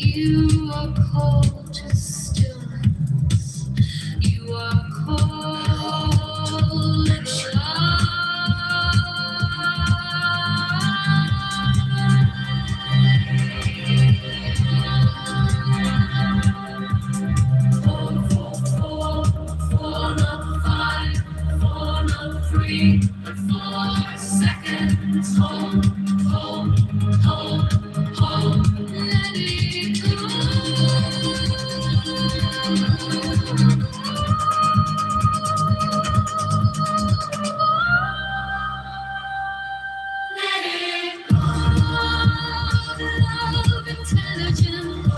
You are cold to stillness. You are cold in four, not five, four, not three, but 4 seconds. Hold, hold, hold, hold. Let it go. Let it go. Love, intelligence,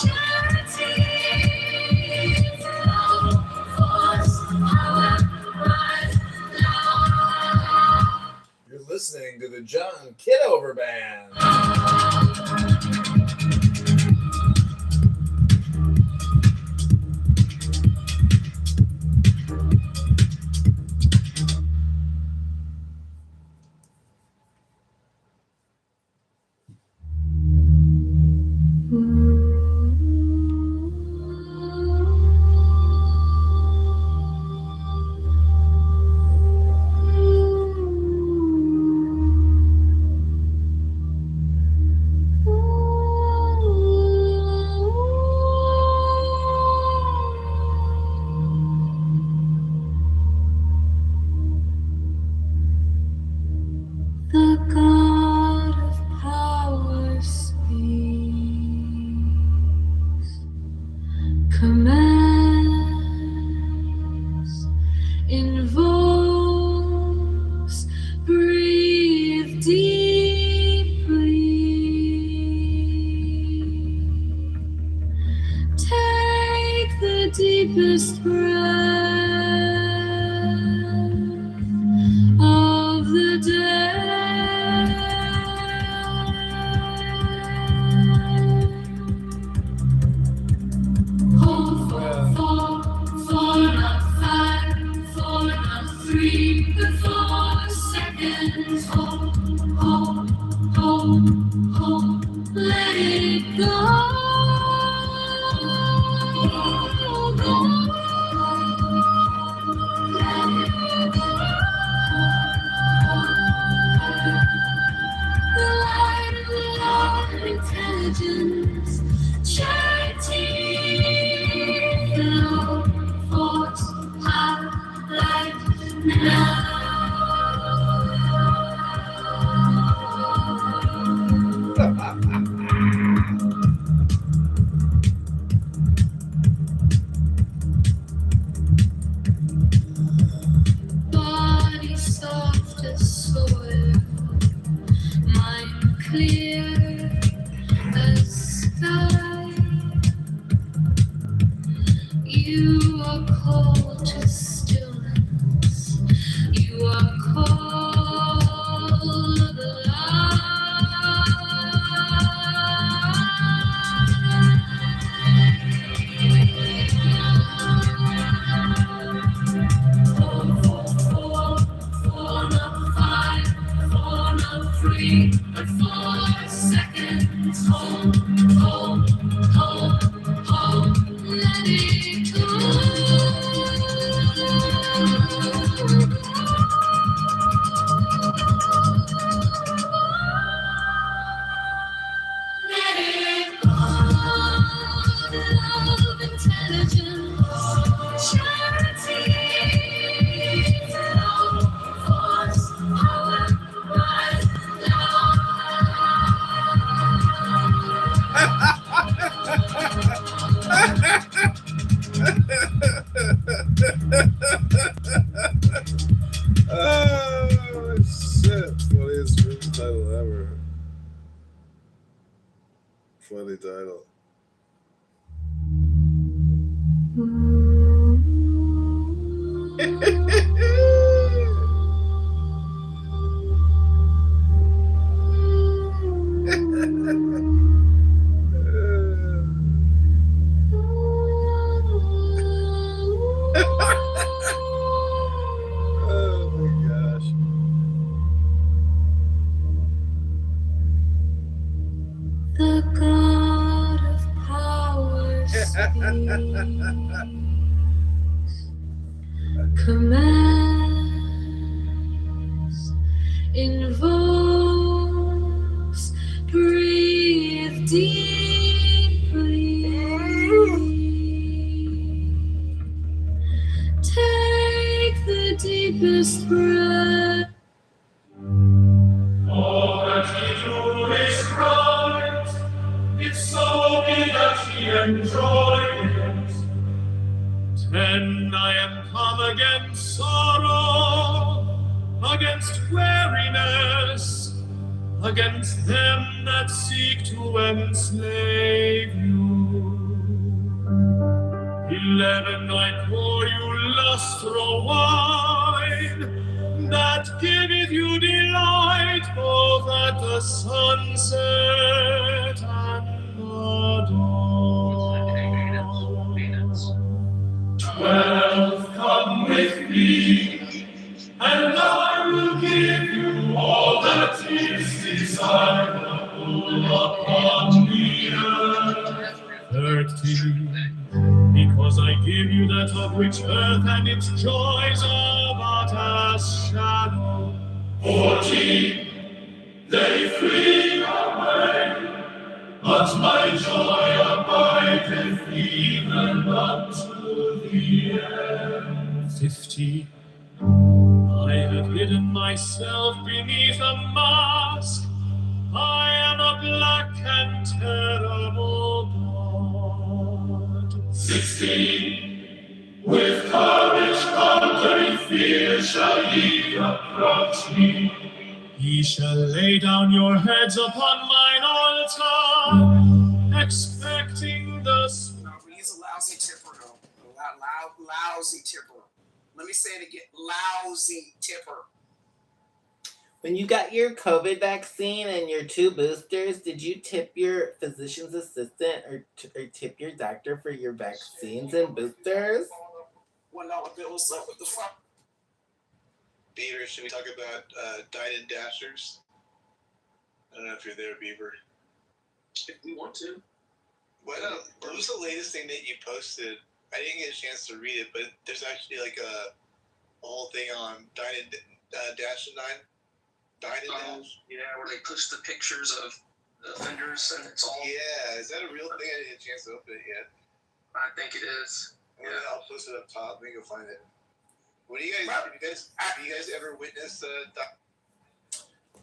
charity, flow, force, power, rise, love. You're listening to the John Kitover Band. The God of power speaks, commands, invokes, breathe deeply. Take the deepest breath of the day. Hold, four, not five, four, not three, but 4 seconds. Hold, hold, hold, hold. Let it go. Go. Let it go. The light of love, intelligence, charity, flow, force, power, life, now. Body soft as soil, mind clear as sky. You are cold to stillness. You are cold four, not five, four, not three, but 4 seconds. Hold, hold, hold, hold. Let it go. Let it go. Love, intelligence, charity, flow, force, power, rise, Oh, shit. Funniest room title ever. Funny title. Oh my gosh. The God Commands in voice, breathe deeply. Take the deepest breath. All that he do is right. It's so be that he enjoy it. 10, I am come against sorrow, against weariness, against them that seek to enslave you. 11, I pour you lustral wine, that giveth you delight both at the sunset and the dawn. 12, come with me, and I will give you all that is desirable upon the earth. 13, because I give you that of which earth and its joys are but as shadow. 14, they flee away, but my joy abideth even unto the end. 15, I have hidden myself beneath a mask. I am a black and terrible God. 16, with courage conquering fear shall ye approach me. Ye shall lay down your heads upon mine altar, expecting the... No, he's a lousy tipper, though. Lousy tipper. Let me say it again. Lousy tipper. When you got your COVID vaccine and your 2 boosters, did you tip your physician's assistant or tip your doctor for your vaccines and boosters? $1 bills up with the fuck. Beaver, should we talk about Dine and Dashers? I don't know if you're there, Beaver. If we want to. What was the latest thing that you posted? I didn't get a chance to read it, but there's actually like a whole thing on Dine and Dash and Dine. Dine and Dash? Yeah, where they push the pictures of the offenders and it's all. Yeah, is that a real thing? I didn't get a chance to open it yet. I think it is. Yeah, I'll post it up top. Let me go find it. What do you guys? Have you guys ever witnessed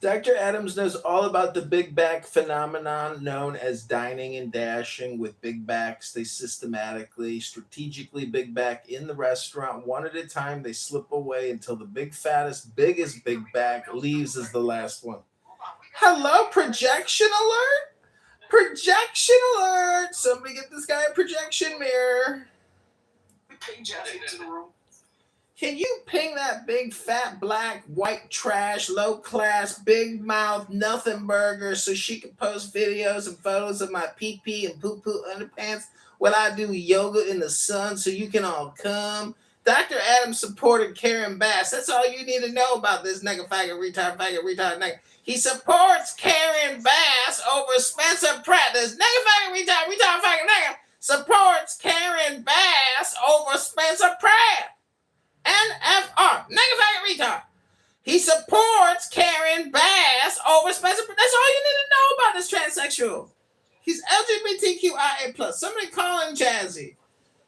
Dr. Adams knows all about the big back phenomenon known as dining and dashing with big backs. They systematically, strategically big back in the restaurant. One at a time, they slip away until the biggest big back leaves as the last one. Hello, projection alert? Projection alert! Somebody get this guy a projection mirror. We ping Jazzy into the room. Can you ping that big, fat, black, white trash, low-class, big-mouth, nothing burger so she can post videos and photos of my pee-pee and poo-poo underpants while I do yoga in the sun so you can all come? Dr. Adams supported Karen Bass. That's all you need to know about this nigga, faggot, retard, nigga. He supports Karen Bass over Spencer Pratt. This nigga, faggot, retard, faggot, nigga supports Karen Bass over Spencer Pratt. NFR, nigga, faggot, retard. He supports Karen Bass over Spencer. That's all you need to know about this transsexual. He's LGBTQIA+. Somebody call him Jazzy.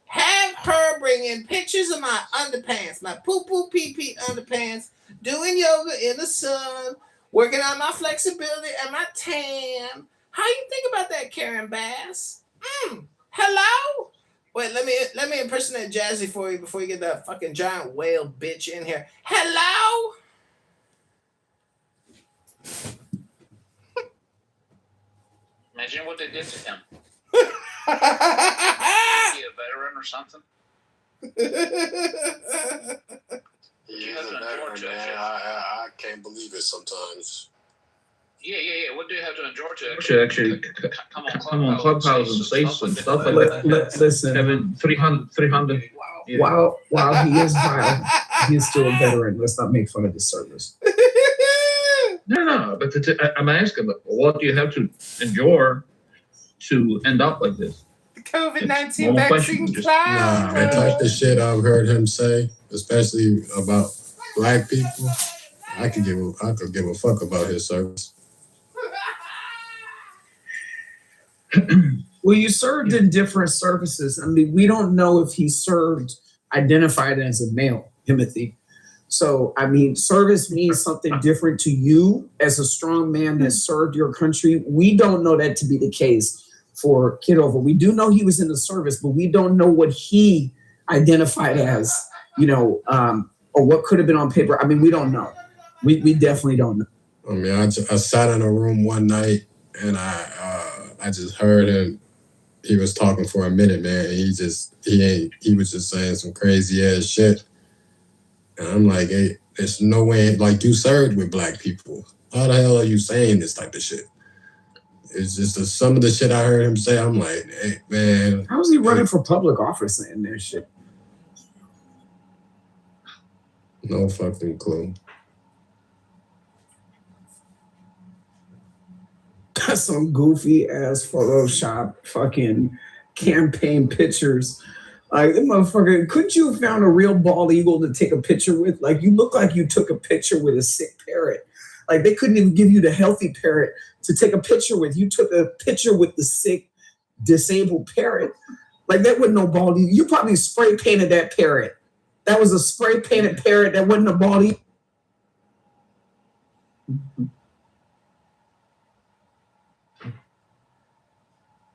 Have her bring in pictures of my underpants, my poo-poo pee-pee underpants, doing yoga in the sun, working on my flexibility and my tan. How you think about that, Karen Bass? Hello? Wait, let me impersonate Jazzy for you before you get that fucking giant whale bitch in here. Hello? Imagine what they did to him. Is he a veteran or something? He's a veteran, man. I can't believe it sometimes. Yeah. What do you have to endure to actually come on Clubhouse and say some stuff like that? Listen, Having 300. while he is vile, he is still a veteran. Let's not make fun of his service. No, but I'm asking, what do you have to endure to end up like this? COVID-19 Normal vaccine question, just- Nah, the type of shit I've heard him say, especially about black people, I could give a fuck about his service. Well, you served in different services. I mean, we don't know if he served identified as a male, Timothy. So, I mean, service means something different to you as a strong man that served your country. We don't know that to be the case for Kitover. We do know he was in the service, but we don't know what he identified as, or what could have been on paper. I mean, we don't know. We definitely don't know. I mean, I sat in a room one night and I just heard him. He was talking for a minute, man. He was just saying some crazy ass shit. And I'm like, hey, there's no way, like, you served with black people. How the hell are you saying this type of shit? It's just some of the shit I heard him say. I'm like, hey, man. How is he running for public office saying that shit? No fucking clue. That's some goofy ass Photoshop fucking campaign pictures. Like, that motherfucker, couldn't you have found a real bald eagle to take a picture with? Like, you look like you took a picture with a sick parrot. Like, they couldn't even give you the healthy parrot to take a picture with. You took a picture with the sick, disabled parrot. Like, that wasn't no bald eagle. You probably spray painted that parrot. That was a spray painted parrot. That wasn't a bald eagle.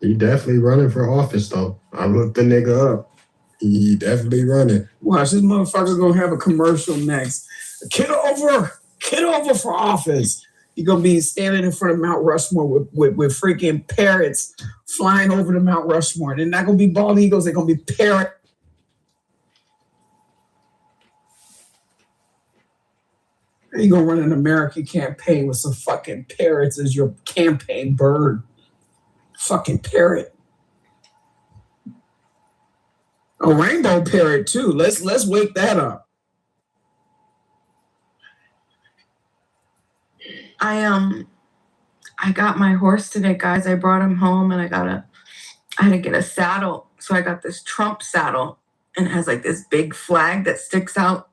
He definitely running for office, though. I looked the nigga up. He definitely running. Watch, this motherfucker gonna have a commercial next. Kitover for office. You're gonna be standing in front of Mount Rushmore with freaking parrots flying over to Mount Rushmore. They're not gonna be bald eagles, they're gonna be parrot. You're gonna run an American campaign with some fucking parrots as your campaign bird. Fucking parrot. A rainbow parrot too. Let's wake that up. I got my horse today, guys. I brought him home and I had to get a saddle. So I got this Trump saddle and it has like this big flag that sticks out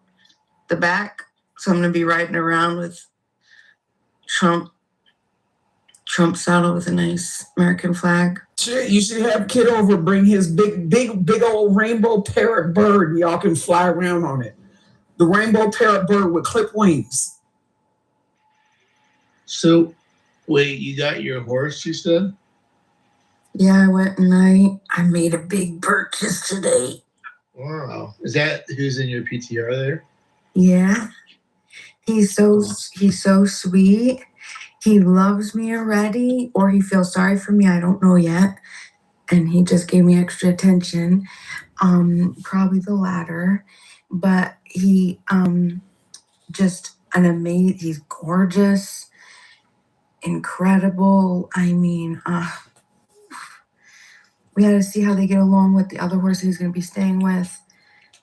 the back. So I'm gonna be riding around with Trump saddle with a nice American flag. Shit, you should have Kitover bring his big old rainbow parrot bird. Y'all can fly around on it. The rainbow parrot bird with clip wings. So, wait, you got your horse, you said? Yeah, I went and I made a big purchase today. Wow. Is that who's in your PTR there? Yeah. He's so sweet. He loves me already, or he feels sorry for me. I don't know yet. And he just gave me extra attention. Probably the latter. But he just an amazing, he's gorgeous, incredible. I mean, we had to see how they get along with the other horse he's going to be staying with.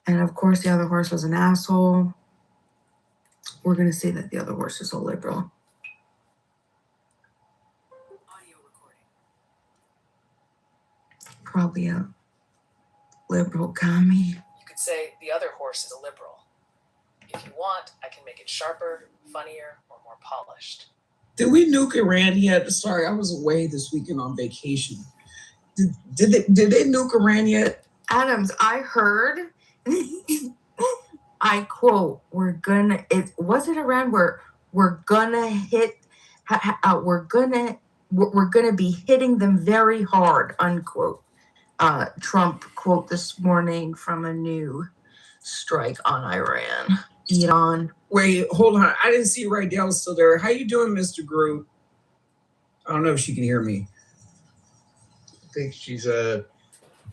And of course, the other horse was an asshole. We're going to say that the other horse is a liberal. Probably a liberal commie. You could say the other horse is a liberal. If you want, I can make it sharper, funnier, or more polished. Did we nuke Iran yet? Sorry, I was away this weekend on vacation. Did they nuke Iran yet? Adams, I heard, I quote, was it Iran where we're gonna be hitting them very hard, unquote. Trump quote this morning from a new strike on Iran. Iran. Wait, hold on. I didn't see Rydell's still there. How you doing, Mr. Groot? I don't know if she can hear me. I think she's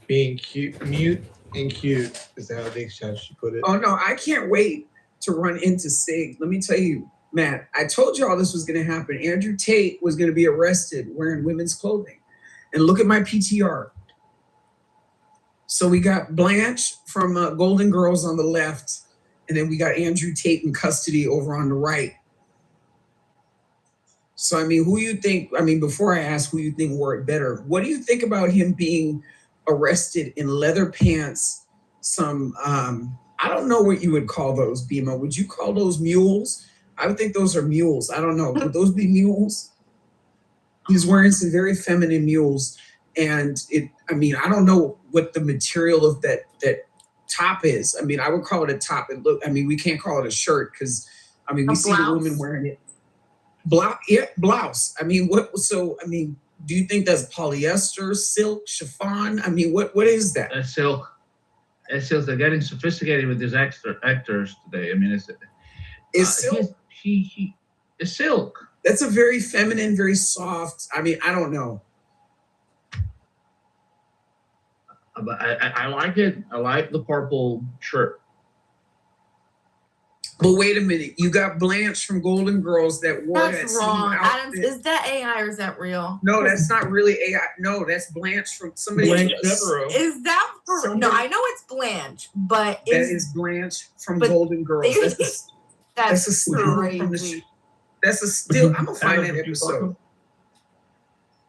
being cute, mute and cute. Is that how she put it? Oh no, I can't wait to run into Sig. Let me tell you, Matt, I told you all this was going to happen. Andrew Tate was going to be arrested wearing women's clothing. And look at my PTR. So we got Blanche from Golden Girls on the left, and then we got Andrew Tate in custody over on the right. So, I mean, before I ask who you think wore it better, what do you think about him being arrested in leather pants, some I don't know what you would call those, Bima. Would you call those mules? I would think those are mules. I don't know. Would those be mules? He's wearing some very feminine mules, and I mean, I don't know what the material of that top is. I mean, I would call it a top. I mean, we can't call it a shirt because, I mean, we see the woman wearing it. Blouse. I mean, what? So, I mean, do you think that's polyester, silk, chiffon? I mean, what is that? That's silk. That's silk. They're getting sophisticated with these actors today. I mean, It's silk. It's silk. That's a very feminine, very soft. I mean, I don't know. But I like it. I like the purple shirt. But wait a minute, you got Blanche from Golden Girls that wore that That's same wrong. outfit. Adams, is that AI or is that real? No, that's not really AI. No, that's Blanche from somebody. Blanche Devereaux. Is that for, no, I know it's Blanche, but that is Blanche from Golden Girls. That's a still from the. That's a still. I'm gonna find that episode.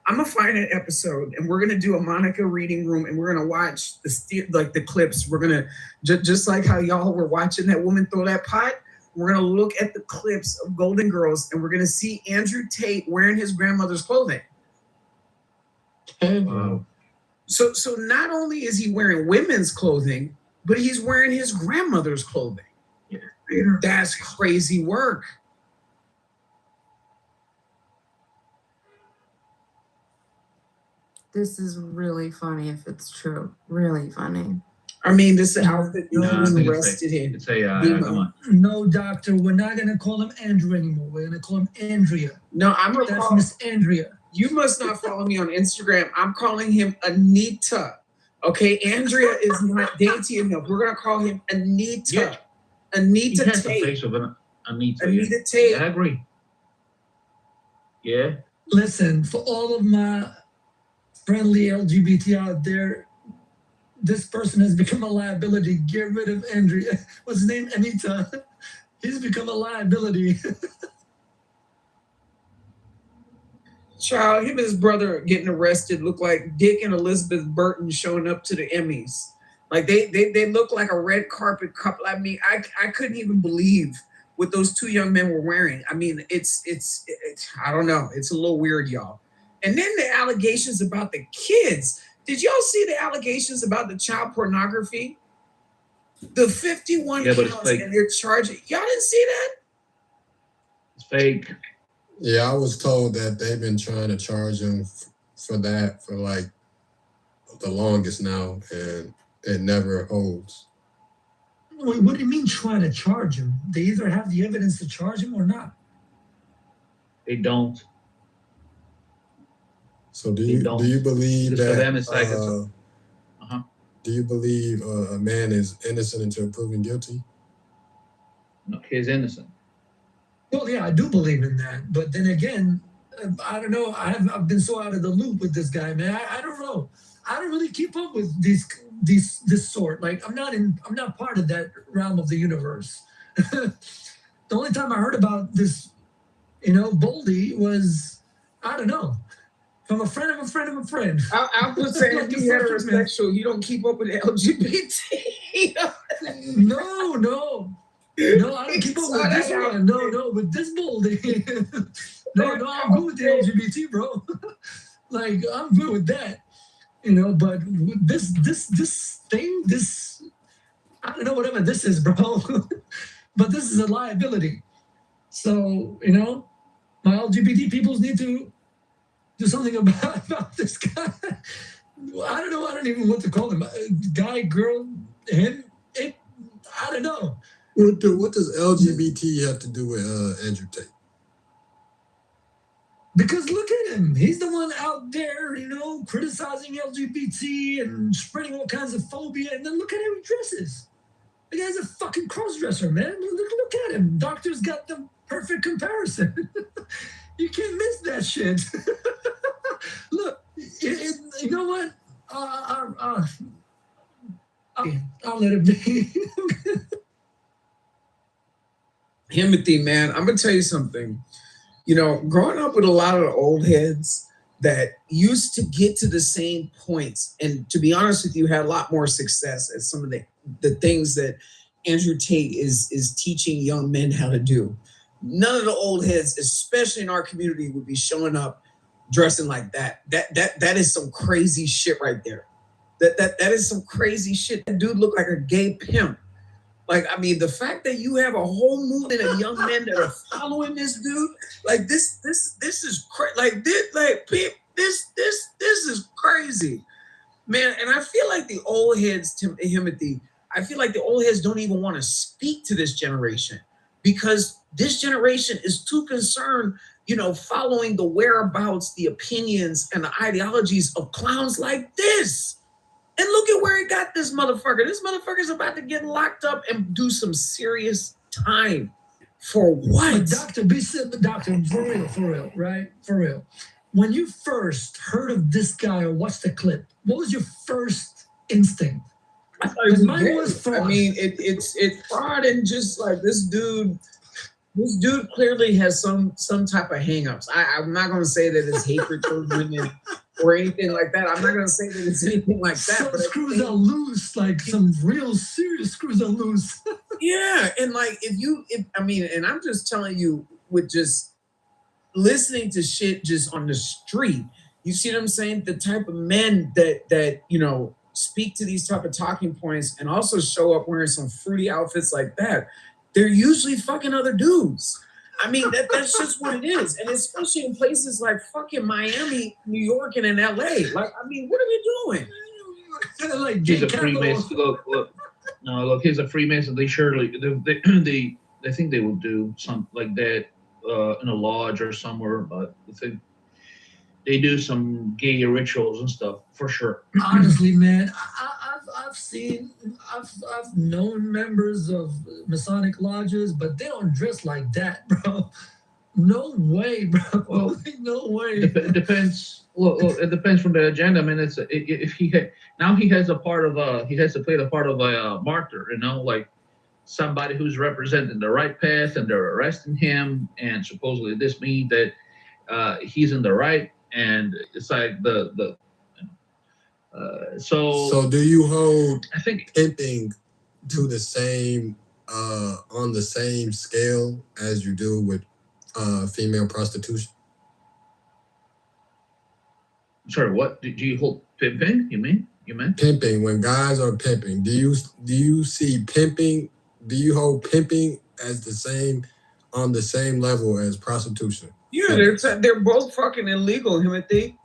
I'm gonna find that episode, and we're gonna do a Monica reading room, and we're gonna watch the clips. We're gonna just like how y'all were watching that woman throw that pot. We're gonna look at the clips of Golden Girls, and we're gonna see Andrew Tate wearing his grandmother's clothing. Wow. So not only is he wearing women's clothing, but he's wearing his grandmother's clothing. Yeah. That's crazy work. This is really funny if it's true. Really funny. I mean, this is the outfit you No, I was think arrested in. It's a come on. No, doctor, we're not gonna call him Andrew anymore. We're gonna call him Andrea. No, I'm gonna That's call Miss Andrea. You must not follow me on Instagram. I'm calling him Anita. Okay, Andrea is not dainty enough. We're gonna call him Anita. Yeah. Anita He has the Tate. face of an Anita. Anita Tate. Yeah, I agree. Yeah. Listen, for all of my friendly LGBT out there, this person has become a liability. Get rid of Andrea. What's his name? Anita. He's become a liability. Child, him and his brother getting arrested look like Dick and Elizabeth Burton showing up to the Emmys. Like they look like a red carpet couple. I mean, I couldn't even believe what those two young men were wearing. I mean, it's I don't know. It's a little weird, y'all. And then the allegations about the kids. Did y'all see the allegations about the child pornography? The 51 counts and they're charging. Y'all didn't see that? It's fake. Yeah, I was told that they've been trying to charge him for that for like the longest now, and it never holds. Wait, what do you mean trying to charge him? They either have the evidence to charge him or not. They don't. So do you believe Just that? for them, it's like do you believe a man is innocent until proven guilty? No, he's innocent. Well, yeah, I do believe in that. But then again, I don't know. I've been so out of the loop with this guy, man. I don't know. I don't really keep up with this sort. Like I'm not part of that realm of the universe. The only time I heard about this, Boldy was, I don't know, from a friend of a friend of a friend. I'll put saying you heterosexual. You don't keep up with the LGBT. No, I don't keep up with this one. No, with this Boldy. No, I'm good with the LGBT, bro. Like I'm good with that. But this thing, I don't know, whatever this is, bro. But this is a liability. So, my LGBT peoples need to do something about this guy. I don't know. I don't even know what to call him. Guy, girl, him, it. I don't know. What does LGBT have to do with Andrew Tate? Because look at him. He's the one out there, criticizing LGBT and spreading all kinds of phobia. And then look at how he dresses. The guy's a fucking cross-dresser, man. Look at him. Doctor's got the perfect comparison. You can't miss that shit. Look, you know what? I'll let it be. Timothy, man, I'm gonna tell you something. Growing up with a lot of the old heads, that used to get to the same points, and to be honest with you, had a lot more success at some of the things that Andrew Tate is teaching young men how to do. None of the old heads, especially in our community, would be showing up dressing like that. That is some crazy shit right there. That is some crazy shit. That dude looked like a gay pimp. Like, I mean, the fact that you have a whole movement of young men that are following this dude, like this is like this is crazy, man. And I feel like the old heads, Timothy, I feel like the old heads don't even want to speak to this generation because this generation is too concerned, following the whereabouts, the opinions, and the ideologies of clowns like this. And look at where he got this motherfucker. This motherfucker's about to get locked up and do some serious time. For what? But doctor, for real, right? For real. When you first heard of this guy or watched the clip, what was your first instinct? I thought it was mine was fraud. I mean, it's fraud, and just like this dude clearly has some type of hangups. I'm not gonna say that it's hatred towards women or anything like that. I'm not gonna say that it's anything like that. Some but screws are loose, like some real serious screws are loose. Yeah, and like and I'm just telling you, with just listening to shit just on the street, you see what I'm saying? The type of men that speak to these type of talking points and also show up wearing some fruity outfits like that, they're usually fucking other dudes. I mean, that's just what it is. And especially in places like fucking Miami, New York, and in LA. Like, I mean, what are we doing? Like, he's a Freemason. Look, he's a Freemason. They surely, they think they will do something like that in a lodge or somewhere, but I think they do some gay rituals and stuff for sure. Honestly, man, I've known members of Masonic lodges, but they don't dress like that, bro. No way, bro. Well, no way. It depends. Look, it depends from the agenda. I mean, if he has to play the part of a martyr, like somebody who's representing the right path, and they're arresting him, and supposedly this means that he's in the right, and it's like So do you hold I think pimping to the same on the same scale as you do with female prostitution? Sorry, what do you hold pimping? You mean pimping? When guys are pimping, do you see pimping? Do you hold pimping as on the same level as prostitution? Yeah, they're both fucking illegal, Timothy.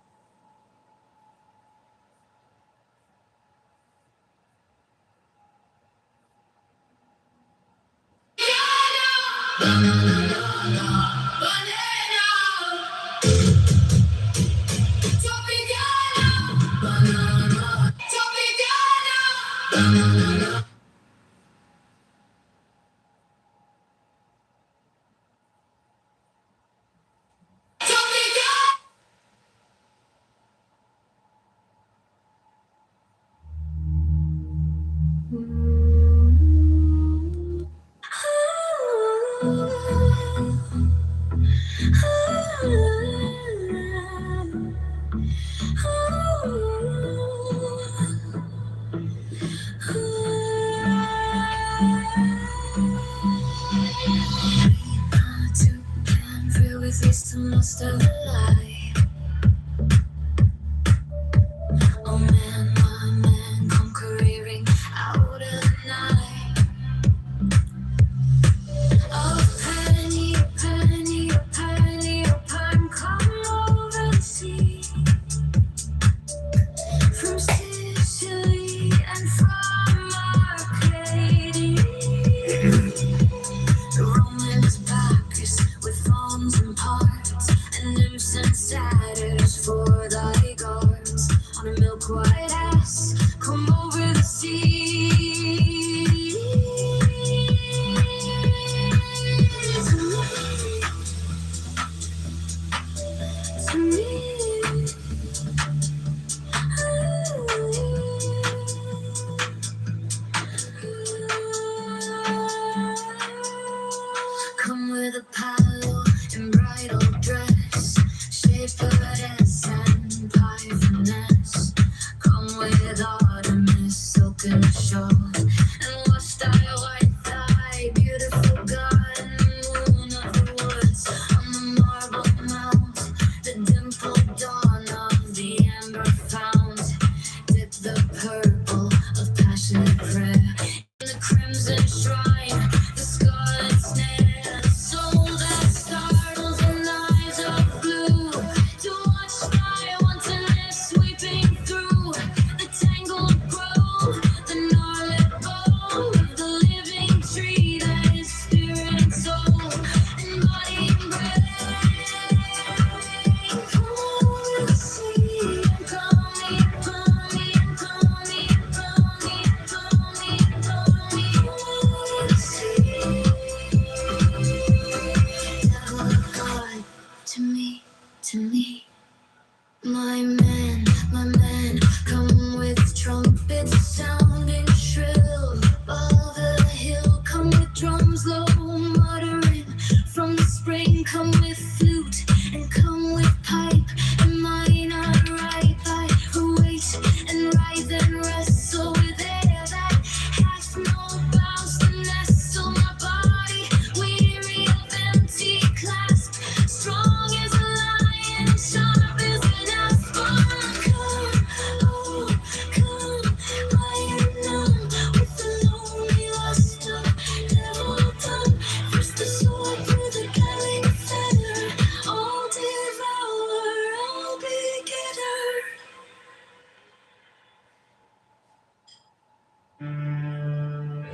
Most of the lie. Oh man, my man, come careering out at night. Oh penny, penny, penny, oh pen, come over and see. From Sicily and from Arcadia, Roman Bacchus with fawns and parts, and nymphs and satyrs for thy guards. On a milk white ass, come over the sea. To me, come with a palo and bridal dress, shaped as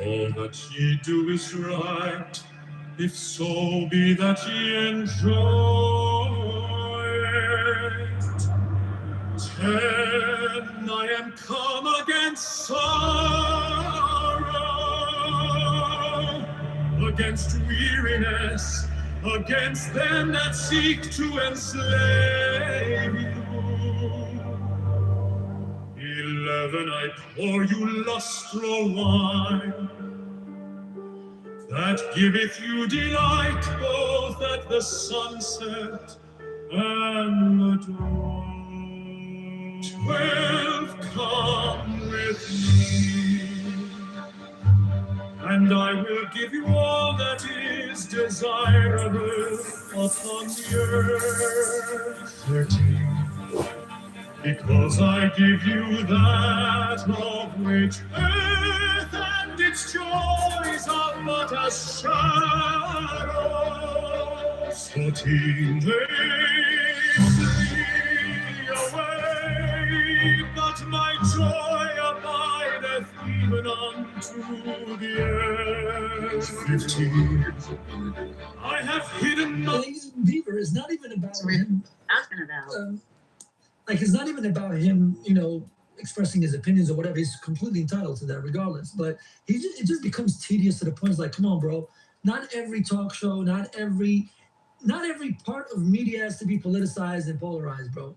All that ye do is right, if so be that ye enjoy it. 10, I am come against sorrow, against weariness, against them that seek to enslave you. 11, I pour you lustral wine, that giveth you delight both at the sunset and the dawn. 12, come with me, and I will give you all that is desirable upon the earth. 13, because I give you that of which earth and its joys are but a shadow. 14, they flee away, but my joy abideth even unto the end. 15, I have hidden my... Beaver is not even about him. Talking about. Like, it's not even about him, you know, expressing his opinions or whatever. He's completely entitled to that regardless. But it just becomes tedious to the point. It's like, come on, bro. Not every talk show, not every part of media has to be politicized and polarized, bro.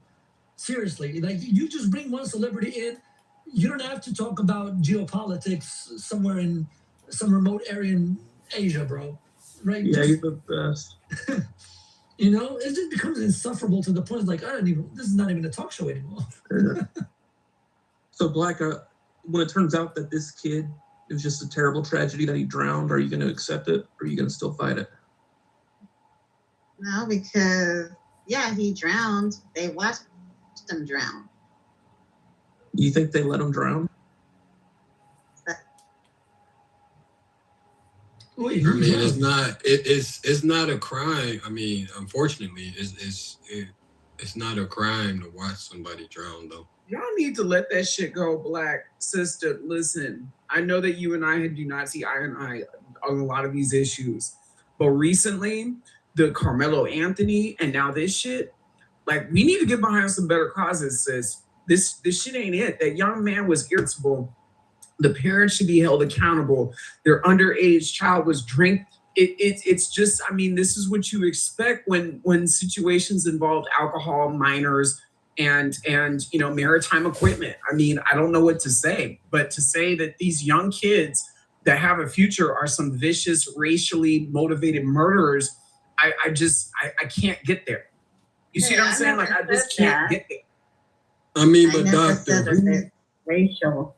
Seriously. Like, you just bring one celebrity in. You don't have to talk about geopolitics somewhere in some remote area in Asia, bro. Right? Yeah, you're the best. You know, it just becomes insufferable to the point like, this is not even a talk show anymore. So, Black, when it turns out that this kid, it was just a terrible tragedy that he drowned, are you going to accept it, or are you going to still fight it? No, because, yeah, he drowned. They watched him drown. You think they let him drown? I mean, it's not a crime. I mean, unfortunately, it's not a crime to watch somebody drown, though. Y'all need to let that shit go, Black. Sister, listen, I know that you and I do not see eye and eye on a lot of these issues, but recently, the Carmelo Anthony and now this shit, like, we need to get behind some better causes, sis. This shit ain't it. That young man was irritable. The parents should be held accountable. Their underage child was drinking. It's just, I mean, this is what you expect when situations involve alcohol, minors, and you know, maritime equipment. I mean, I don't know what to say, but to say that these young kids that have a future are some vicious, racially motivated murderers, I can't get there. You see what I'm saying? Like, I just can't get there. I mean, but Doctor, racial.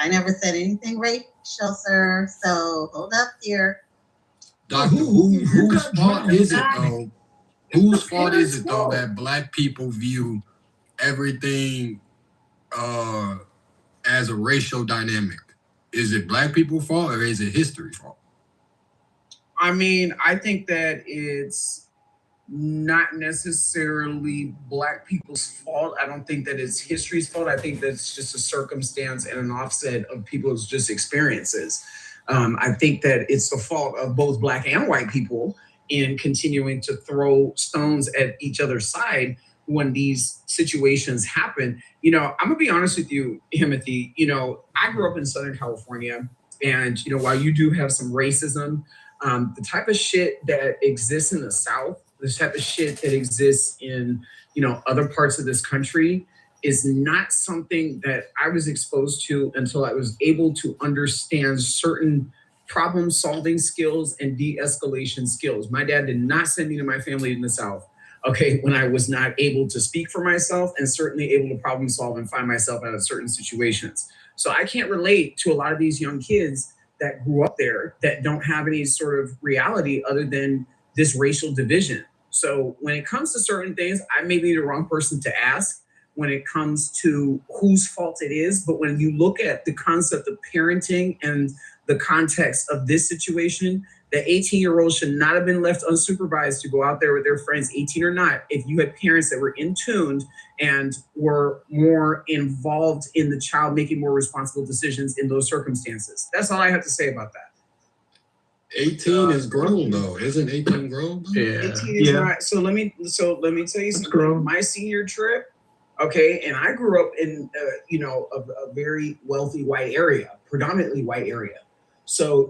I never said anything racial, sir. So hold up here. Doctor, whose fault is it though? Whose fault is it though that Black people view everything as a racial dynamic? Is it Black people's fault or is it history's fault? I mean, I think that it's not necessarily Black people's fault. I don't think that it's history's fault. I think that's just a circumstance and an offset of people's just experiences. I think that it's the fault of both Black and white people in continuing to throw stones at each other's side when these situations happen. You know, I'm gonna be honest with you, Timothy, you know, I grew up in Southern California, and, you know, while you do have some racism, the type of shit that exists in the South, the type of shit that exists in, you know, other parts of this country is not something that I was exposed to until I was able to understand certain problem-solving skills and de-escalation skills. My dad did not send me to my family in the South, okay, when I was not able to speak for myself and certainly able to problem solve and find myself out of certain situations. So I can't relate to a lot of these young kids that grew up there that don't have any sort of reality other than this racial division. So when it comes to certain things, I may be the wrong person to ask when it comes to whose fault it is. But when you look at the concept of parenting and the context of this situation, that 18-year-olds should not have been left unsupervised to go out there with their friends, 18 or not. If you had parents that were in tuned and were more involved in the child making more responsible decisions in those circumstances. That's all I have to say about that. 18 is grown though. Isn't 18 grown? Yeah. 18 is not. So let me tell you something. My senior trip, okay, and I grew up in a very wealthy white area, predominantly white area. So,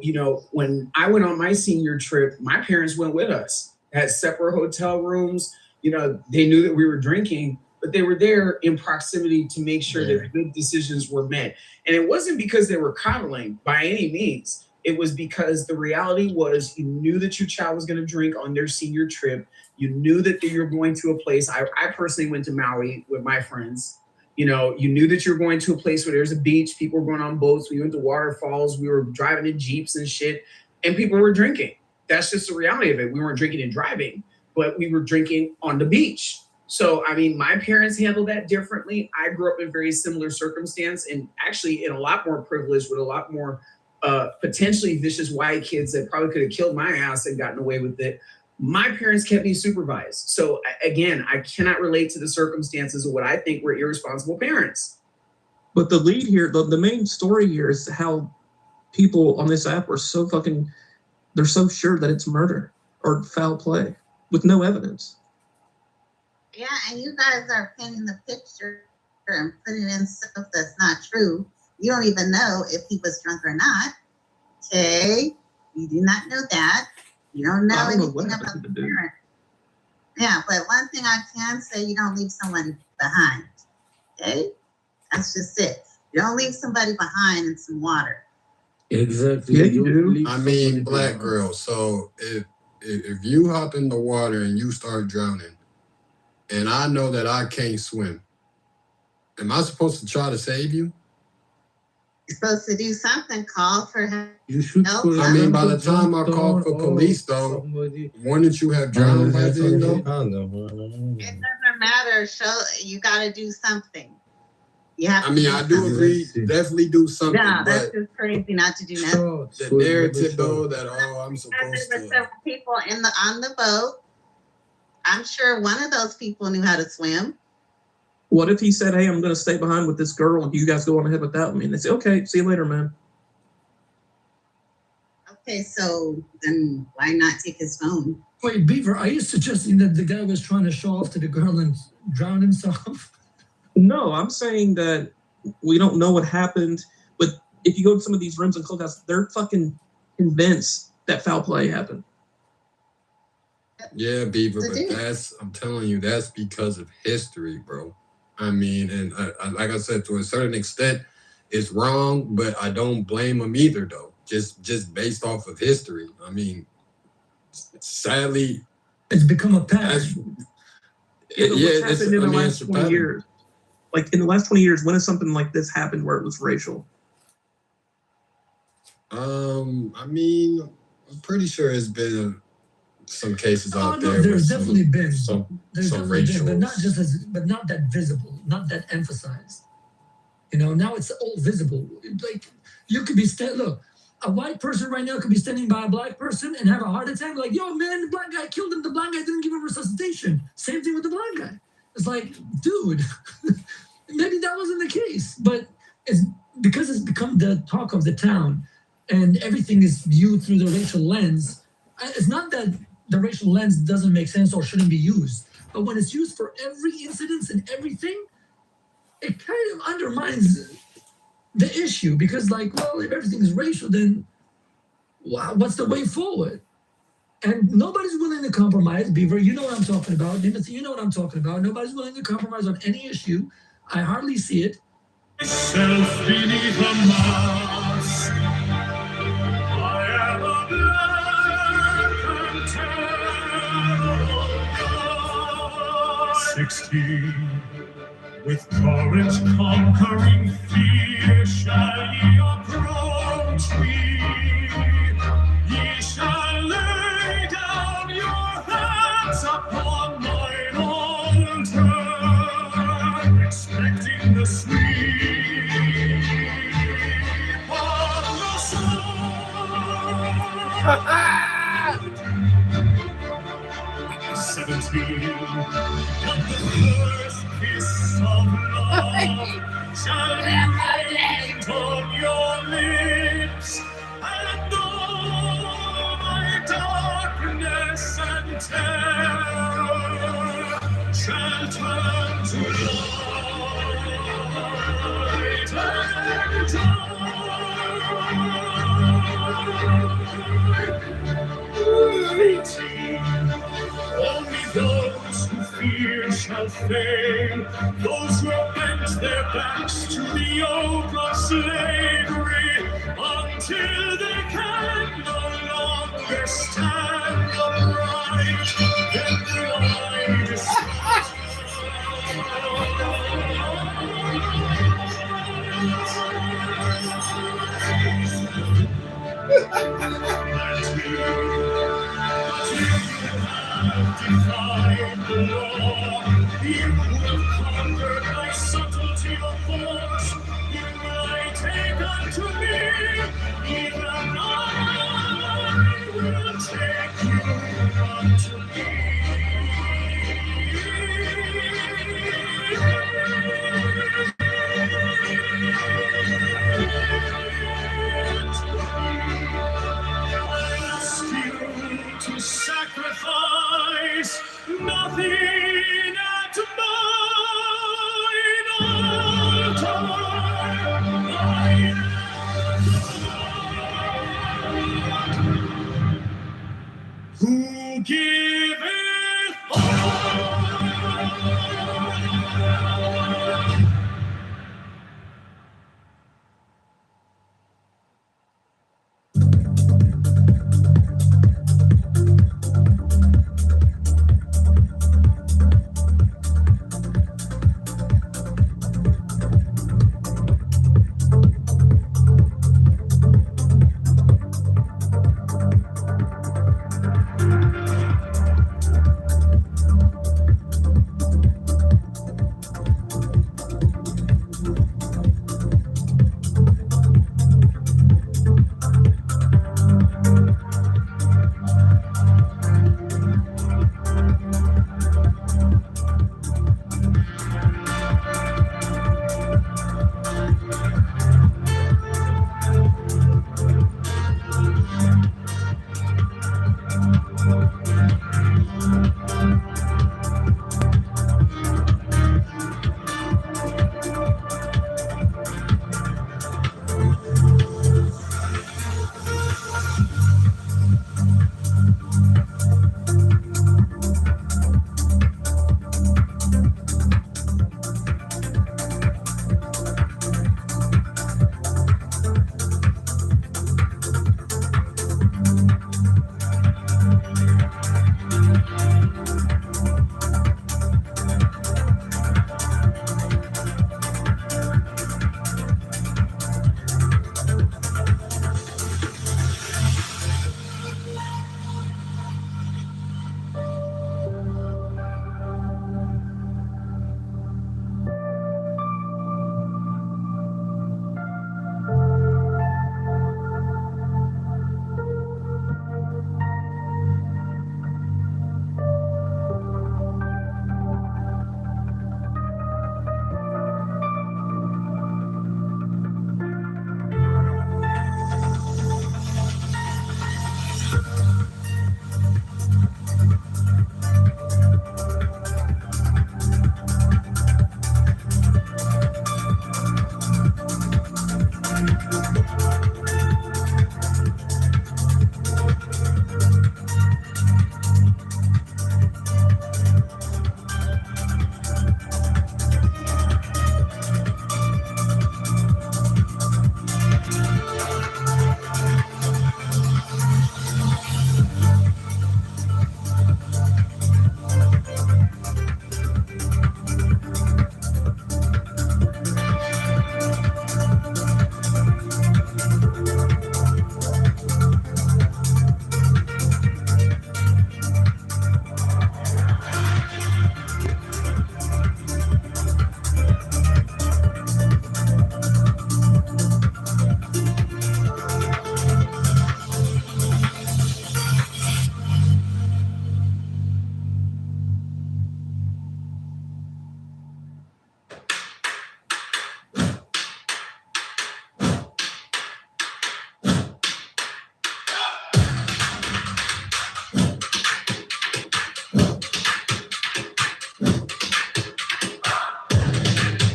when I went on my senior trip, my parents went with us, had separate hotel rooms. They knew that we were drinking, but they were there in proximity to make sure that good decisions were met. And it wasn't because they were coddling by any means. It was because the reality was you knew that your child was going to drink on their senior trip. You knew that you were going to a place. I personally went to Maui with my friends. You knew that you were going to a place where there's a beach. People were going on boats. We went to waterfalls. We were driving in Jeeps and shit. And people were drinking. That's just the reality of it. We weren't drinking and driving, but we were drinking on the beach. So, my parents handled that differently. I grew up in very similar circumstance and actually in a lot more privilege with a lot more potentially vicious white kids that probably could have killed my ass and gotten away with it. My parents kept me supervised. So again, I cannot relate to the circumstances of what I think were irresponsible parents. But the lead here, the main story here is how people on this app are so they're so sure that it's murder or foul play with no evidence. Yeah, and you guys are painting the picture and putting in stuff that's not true. You don't even know if he was drunk or not. Okay, you do not know that. You don't know anything about the parent. Yeah, but one thing I can say, you don't leave someone behind. Okay, that's just it. You don't leave somebody behind in some water. Exactly. Yeah, you do. Black girl. So if you hop in the water and you start drowning, and I know that I can't swim, am I supposed to try to save you? You're supposed to do something, call for help. You should. By the time I called for police, though, wouldn't you have drowned by then, though? It doesn't matter. You got to do something. You have. I do agree. Definitely do something. No, that's just crazy not to do nothing. The narrative, though, that I'm supposed to. Several people on the boat. I'm sure one of those people knew how to swim. What if he said, "Hey, I'm going to stay behind with this girl, and you guys go on ahead without me"? And they say, "Okay, see you later, man." Okay, so then why not take his phone? Wait, Beaver, are you suggesting that the guy was trying to show off to the girl and drown himself? No, I'm saying that we don't know what happened. But if you go to some of these rooms and clubhouses, they're fucking convinced that foul play happened. Yeah, Beaver, but I'm telling you, that's because of history, bro. And like I said, to a certain extent, it's wrong, but I don't blame them either, though. Just based off of history. Sadly, it's become a pattern. What's happened in the last 20 years? Like in the last 20 years, when has something like this happened where it was racial? I'm pretty sure it's been some cases out there. There's definitely been some racial, but not that visible, not that emphasized. Now it's all visible. Like you could be look, a white person right now could be standing by a black person and have a heart attack. Like, yo, man, the black guy killed him. The black guy didn't give him resuscitation. Same thing with the black guy. It's like, dude, maybe that wasn't the case, but it's because it's become the talk of the town, and everything is viewed through the racial lens. It's not that the racial lens doesn't make sense or shouldn't be used, but when it's used for every incident and everything, it kind of undermines the issue, because if everything is racial, then what's the way forward? And nobody's willing to compromise. Beaver, you know what I'm talking about. Timothy, you know what I'm talking about. Nobody's willing to compromise on any issue. I hardly see it. Self beneath a mask, I am a black and terrible guy. 16, with courage conquering fear, shall ye approach me. Ye shall lay down your hands upon mine altar, expecting the sweep of the sword. fame. Those who have bent their backs to the yoke of slavery until they can no longer stand upright. Then will I describe. Defied the law, you will conquer by subtlety of force. You will take unto me, even I will take you unto I ask you to sacrifice nothing at mine altar. Who giveth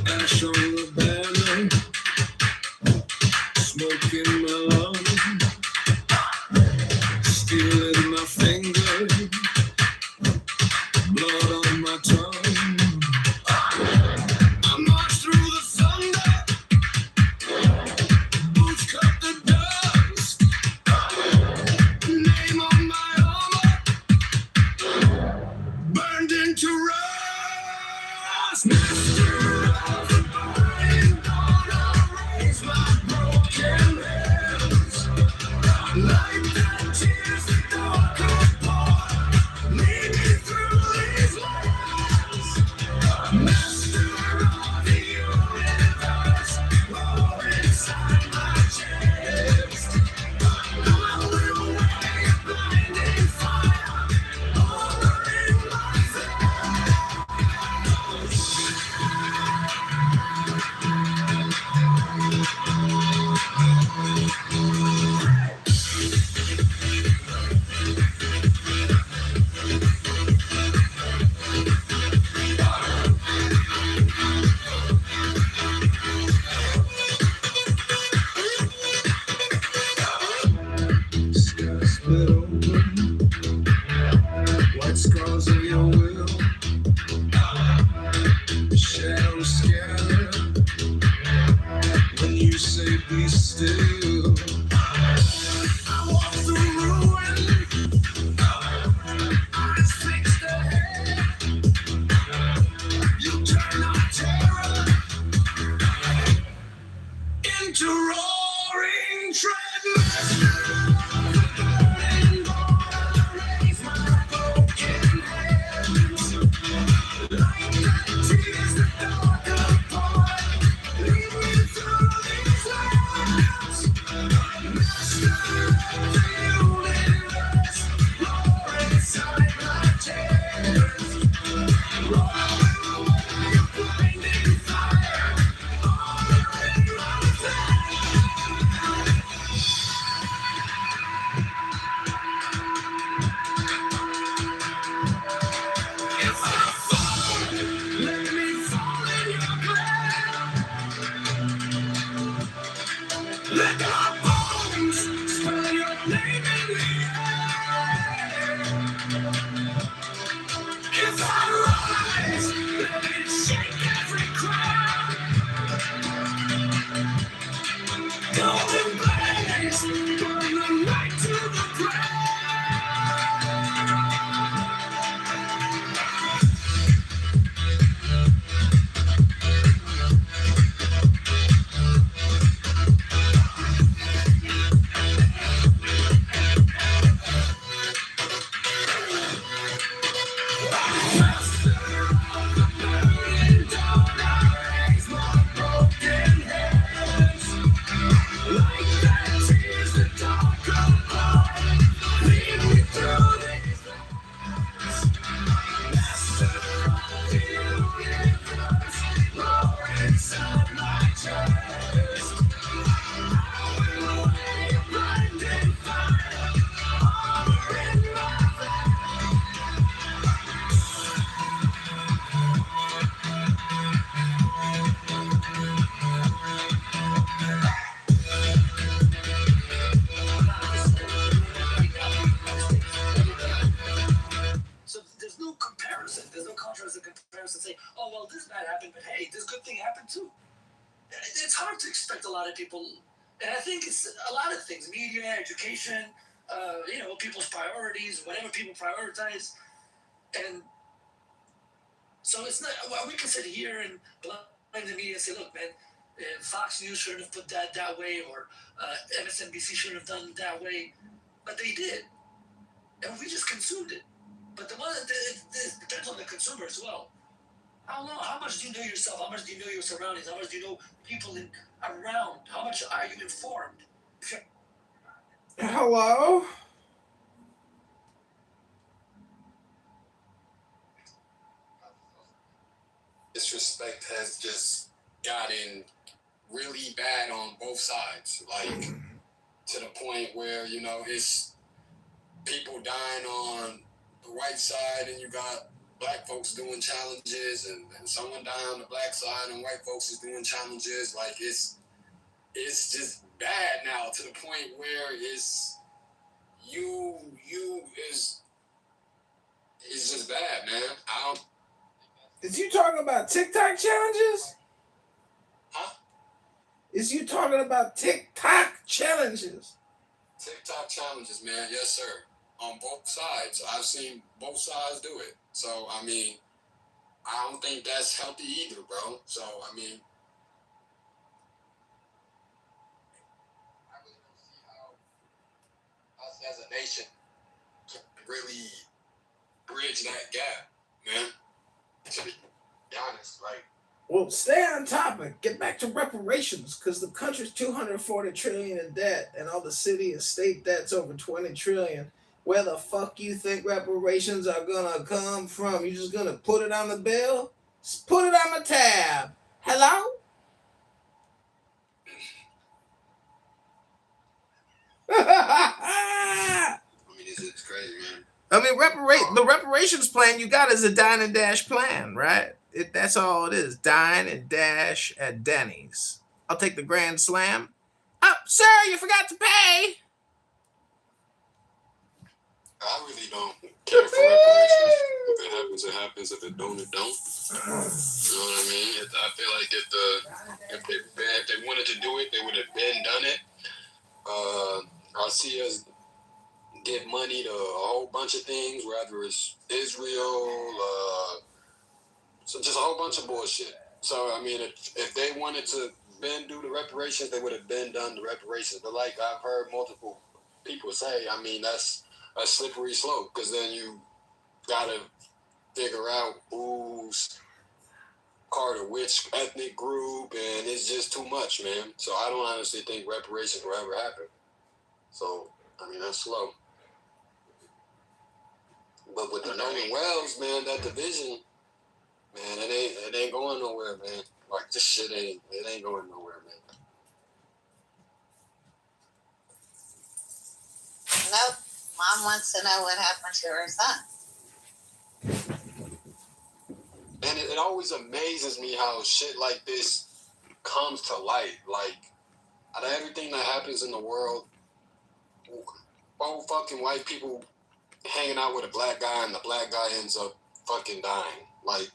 Ash on the banner, smoke in my lungs, steel in my finger, blood on my tongue. say be still. I walk through ruin, eyes fixed ahead. You turn our terror into roaring tread. Burning border, raise my broken hands. Like that tears the dark apart. Lead me through these lands. Master of the universe, roar inside my chest. Roar away your blinding fire. Honor in my If I fall, let me fall in your plan. Let my bones spell your name in the air. If I rise, let it shake every crowd. Golden blaze, burn the light to the ground. Master of the burning dawn, I raise my broken hands. Like that tears the dark apart. Lead me through these lands. Master of the universe, roar inside my chest. I will away your blinding fire. Armor in my So there's no comparison. There's no contrast or comparison. Say, oh well, this bad happened, but hey, this good thing happened too. It's hard to expect a lot of people, and I think it's a lot of things: media, education, people's priorities, whatever people prioritize, and so it's not. Well, we can sit here and blame the media and say, look, man, Fox News shouldn't have put that way, or MSNBC shouldn't have done it that way, but they did, and we just consumed it. But the one it depends on the consumer as well. How much do you know yourself? How much do you know your surroundings? How much do you know people around? How much are you informed? Hello? Disrespect has just gotten really bad on both sides. Like, to the point where, it's people dying on the white side and you got black folks doing challenges and someone dying on the black side and white folks is doing challenges. Like, it's just bad now to the point where it's it's just bad, man. Is you talking about TikTok challenges? Huh? Is you talking about TikTok challenges? TikTok challenges, man. Yes, sir. On both sides. I've seen both sides do it. So, I don't think that's healthy either, bro. So, I really don't see how us as a nation can really bridge that gap, man. To be honest, like. Well, stay on topic. Get back to reparations, because the country's $240 trillion in debt, and all the city and state debt's over $20 trillion. Where the fuck you think reparations are gonna come from? You just gonna put it on the bill? Just put it on the tab. Hello? It's crazy, man. The reparations plan you got is a dine and dash plan, right? That's all it is. Dine and dash at Denny's. I'll take the Grand Slam. Oh, sir, you forgot to pay. I really don't care for reparations. If it happens, it happens. If it don't, it don't. You know what I mean? I feel like if they wanted to do it, they would have been done it. I see us give money to a whole bunch of things, whether it's Israel, so just a whole bunch of bullshit. So I mean, if they wanted to do the reparations, they would have been done the reparations. But like I've heard multiple people say, I mean, that's a slippery slope, because then you gotta figure out who's part of which ethnic group, and it's just too much, man. So I don't honestly think reparations will ever happen. So I mean, that's slow. But with the Nolan Wells, man, that division, man, it ain't going nowhere, man. Like, this shit ain't going nowhere, man. Nope. Mom wants to know what happened to her son. And it always amazes me how shit like this comes to light. Like, out of everything that happens in the world, old fucking white people hanging out with a black guy, and the black guy ends up fucking dying. Like,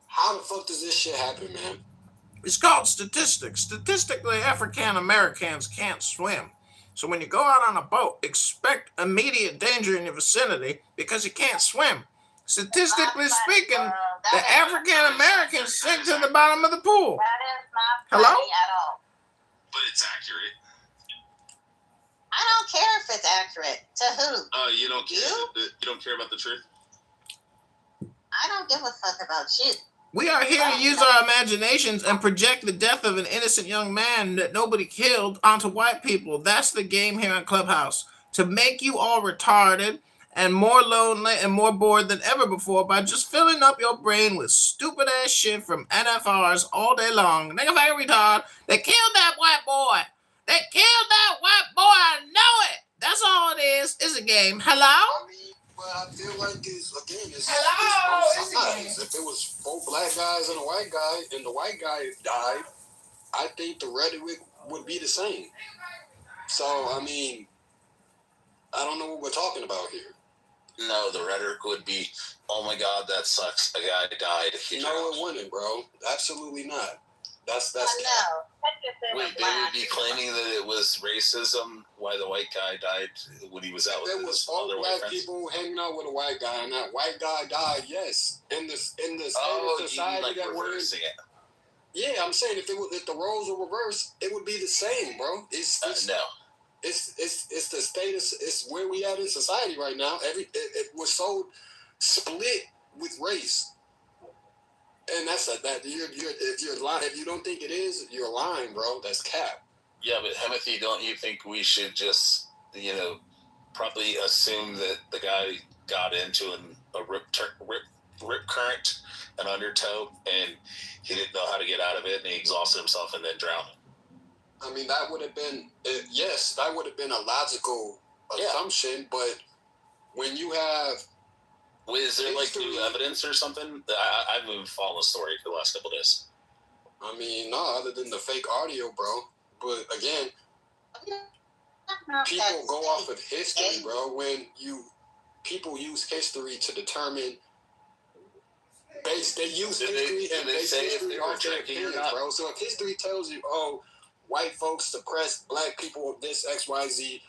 how the fuck does this shit happen, man? It's called statistics. Statistically, African Americans can't swim. So when you go out on a boat, expect immediate danger in your vicinity because you can't swim. Statistically speaking, the African Americans sink to the bottom of the pool. That is not Hello? funny at all. But it's accurate. I don't care if it's accurate. To who? You don't care. You don't care about the truth? I don't give a fuck about you. We are here to use our imaginations and project the death of an innocent young man that nobody killed onto white people. That's the game here on Clubhouse. To make you all retarded and more lonely and more bored than ever before by just filling up your brain with stupid ass shit from NFRs all day long. Nigga fucking retard. They killed that white boy. They killed that white boy. I know it. That's all it is. It's a game. Hello? I mean, but I feel like it's both sides. If it was 4 black guys and a white guy, and the white guy died, I think the rhetoric would be the same. So, I mean, I don't know what we're talking about here. No, the rhetoric would be, oh my God, that sucks. A guy died. No, it wouldn't, bro. Absolutely not. That's no. Wait, they would be claiming that it was racism why the white guy died when he was out with his other white friends? There was 4 black people hanging out with a white guy, and that white guy died. Yes, in the state of society like that we're in. reversing it. Yeah, I'm saying if the roles were reversed, it would be the same, bro. No. It's the status. It's where we at in society right now. It was so split with race. And that's if you don't think it is, you're lying, bro. That's cap. Yeah, but Timothy, don't you think we should just, probably assume that the guy got into a rip current, an undertow, and he didn't know how to get out of it, and he exhausted himself and then drowned? I mean, that would have been that would have been a logical assumption, but when you have is there new evidence or something? I haven't even followed the story for the last couple of days. I mean, no, other than the fake audio, bro. But again, people go off of history, bro. When people use history to determine, they use history and base history off their opinions, bro. So if history tells you, oh, white folks suppressed black people, this XYZ.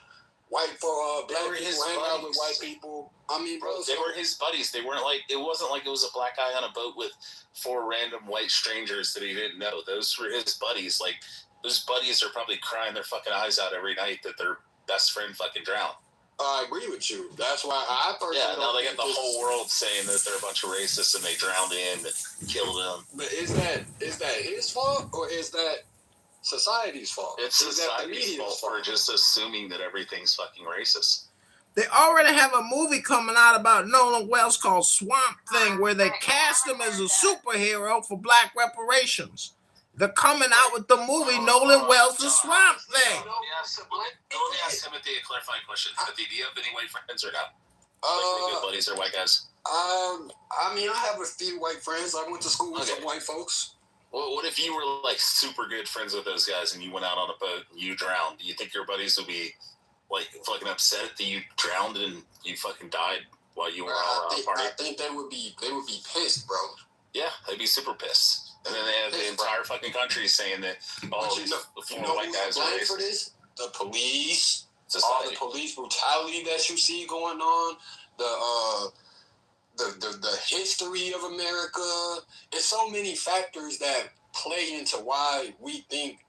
Black people hang out with white people. I mean, bro, they were his buddies. They weren't it wasn't like it was a black guy on a boat with 4 random white strangers that he didn't know. Those were his buddies. Like, those buddies are probably crying their fucking eyes out every night that their best friend fucking drowned. I agree with you. That's why I personally now they got the whole world saying that they're a bunch of racists and they drowned him and killed him. But is that his fault, or is that society's fault? It's society's fault for just assuming that everything's fucking racist. They already have a movie coming out about Nolan Wells called Swamp Thing, where they cast him as a superhero for black reparations. They're coming out with the movie Nolan Wells' The Swamp Thing. Let me ask Timothy a clarifying question. Timothy, do you have any white friends or not? Like good buddies or white guys? I mean, I have a few white friends. I went to school with some white folks. Well, what if you were super good friends with those guys and you went out on a boat and you drowned? Do you think your buddies would be like fucking upset that you drowned and you fucking died while you were out partying? I think they would be pissed, bro. Yeah, they'd be super pissed. And then they have the entire fucking country saying that all these four white guys are racist. For this? The police, all the police brutality that you see going on, the history of America. It's so many factors that play into why we think.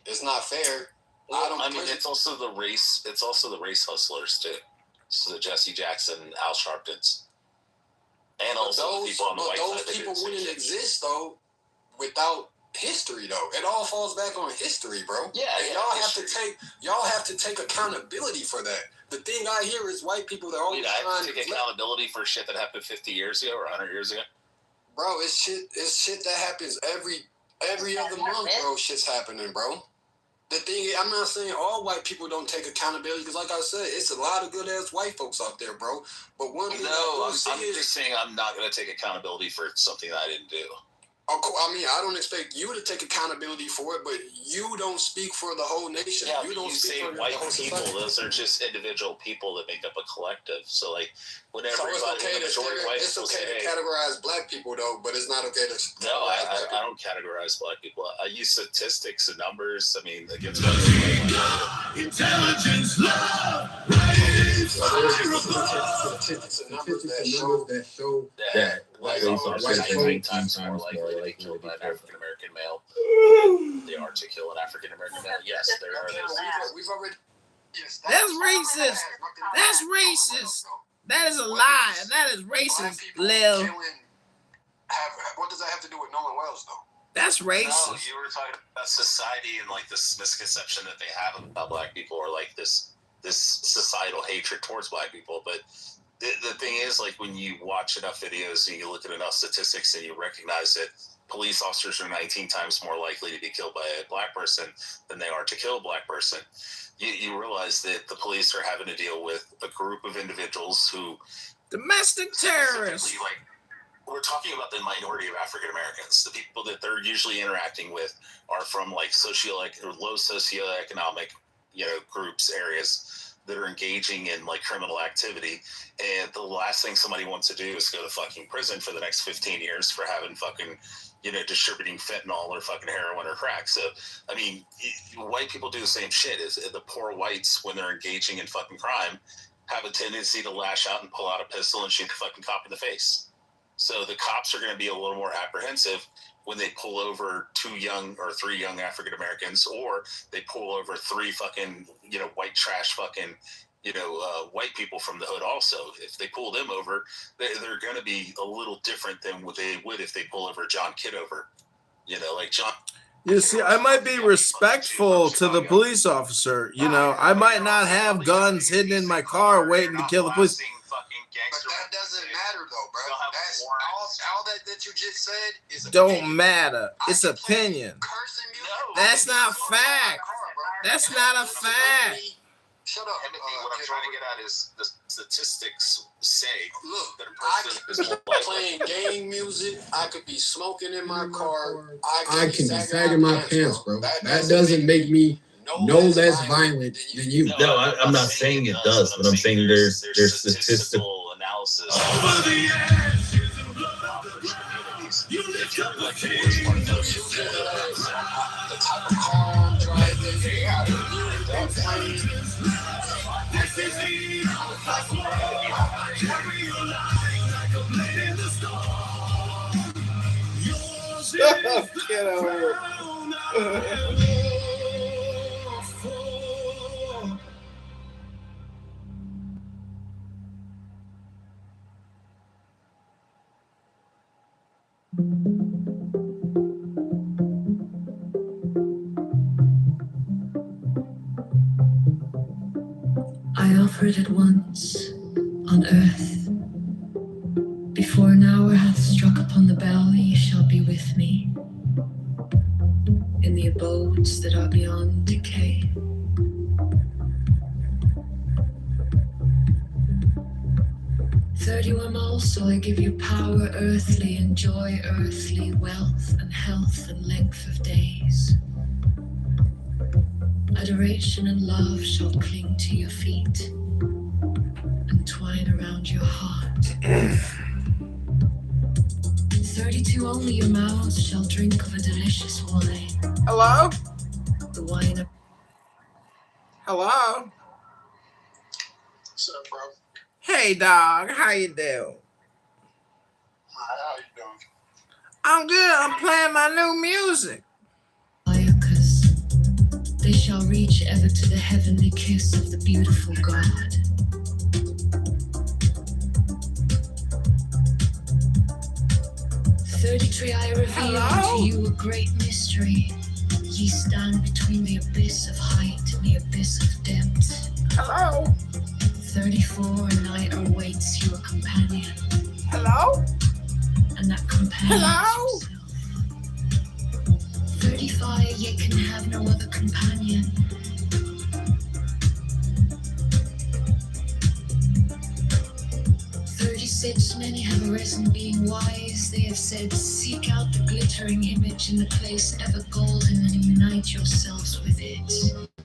It's not fair. Well, I mean, it's also the race. It's also the race hustlers too. So the Jesse Jackson, Al Sharptons, and also the people on the white side. Those people wouldn't exist though without history though. It all falls back on history, bro. Yeah, y'all have to take accountability for that. The thing I hear is white people that always trying to take accountability for shit that happened 50 years ago or 100 years ago. Bro, it's shit that happens every other month, bro. Shit's happening, bro. The thing is, I'm not saying all white people don't take accountability, because like I said, it's a lot of good ass white folks out there, bro. But one thing I'm just saying I'm not going to take accountability for something that I didn't do. I mean, I don't expect you to take accountability for it, but you don't speak for the whole nation. Yeah, you don't say speak for white the whole people. society. Those are just individual people that make up a collective. So, like, whenever So it's okay to categorize black people, though, but it's not okay to. No, I don't categorize black people. I use statistics and numbers. I mean, against intelligence, love, statistics and numbers that show that white folks are 9 times more likely to be killed by an African American male. They are to kill an African American male. Yes, there are those. We've already. That's racist. That's racist. That is a lie. That is racist, Lil. What does that have to do with no one else, though? That's racist. No, you were talking about society and like this misconception that they have about black people, or like this societal hatred towards black people. But the thing is, like, when you watch enough videos and you look at enough statistics and you recognize that police officers are 19 times more likely to be killed by a black person than they are to kill a black person, you realize that the police are having to deal with a group of individuals who... Domestic terrorists! Like, we're talking about the minority of African Americans. The people that they're usually interacting with are from, like, low socioeconomic, groups, areas that are engaging in, like, criminal activity. And the last thing somebody wants to do is go to fucking prison for the next 15 years for having fucking... distributing fentanyl or fucking heroin or crack. So, I mean, white people do the same shit. The poor whites, when they're engaging in fucking crime, have a tendency to lash out and pull out a pistol and shoot the fucking cop in the face. So the cops are going to be a little more apprehensive when they pull over 3 young African Americans, or they pull over 3 fucking, white trash fucking, white people from the hood also. If they pull them over, they're going to be a little different than what they would if they pull over John Kitover. Like John. You see, I might be respectful to the police officer. I might not have guns hidden in my car waiting to kill the police. But that doesn't matter, though, bro. That's all that you just said is don't matter. It's opinion. That's not fact. That's not a fact. Shut up. What I'm trying to get at is the statistics say, look, that a I person could is be more playing gang music. I could be smoking in my car. I can be sagging my pants, bro. That doesn't make me no less violent than you. No, I'm not saying it does, but I'm saying there's statistical analysis. Over the ashes and blood of the ground, you lift up a king. The type of car I'm driving, This is the evil hustle. I carry your life like a blade in the storm. Yours is the crown I will for. I offered it once on earth. Before an hour hath struck upon the bell, ye shall be with me in the abodes that are beyond decay. "31 also I give you power earthly, and joy earthly, wealth and health and length of days. Adoration and love shall cling to your feet and twine around your heart. 32 only your mouths shall drink of a delicious wine. Hello? The wine of... Hello? What's up, bro? Hey, dog. How you doing? How you doing? I'm good. I'm playing my new music. They shall reach ever to the heavenly kiss of the beautiful God. "33 I reveal unto you a great mystery. Ye stand between the abyss of height and the abyss of depth. Hello? 34 and night awaits you a companion. Hello? And that companion Hello? is yourself. 35 ye can have no other companion. 36 many have arisen being wise. They have said, seek out the glittering image in the place ever golden and unite yourselves with it.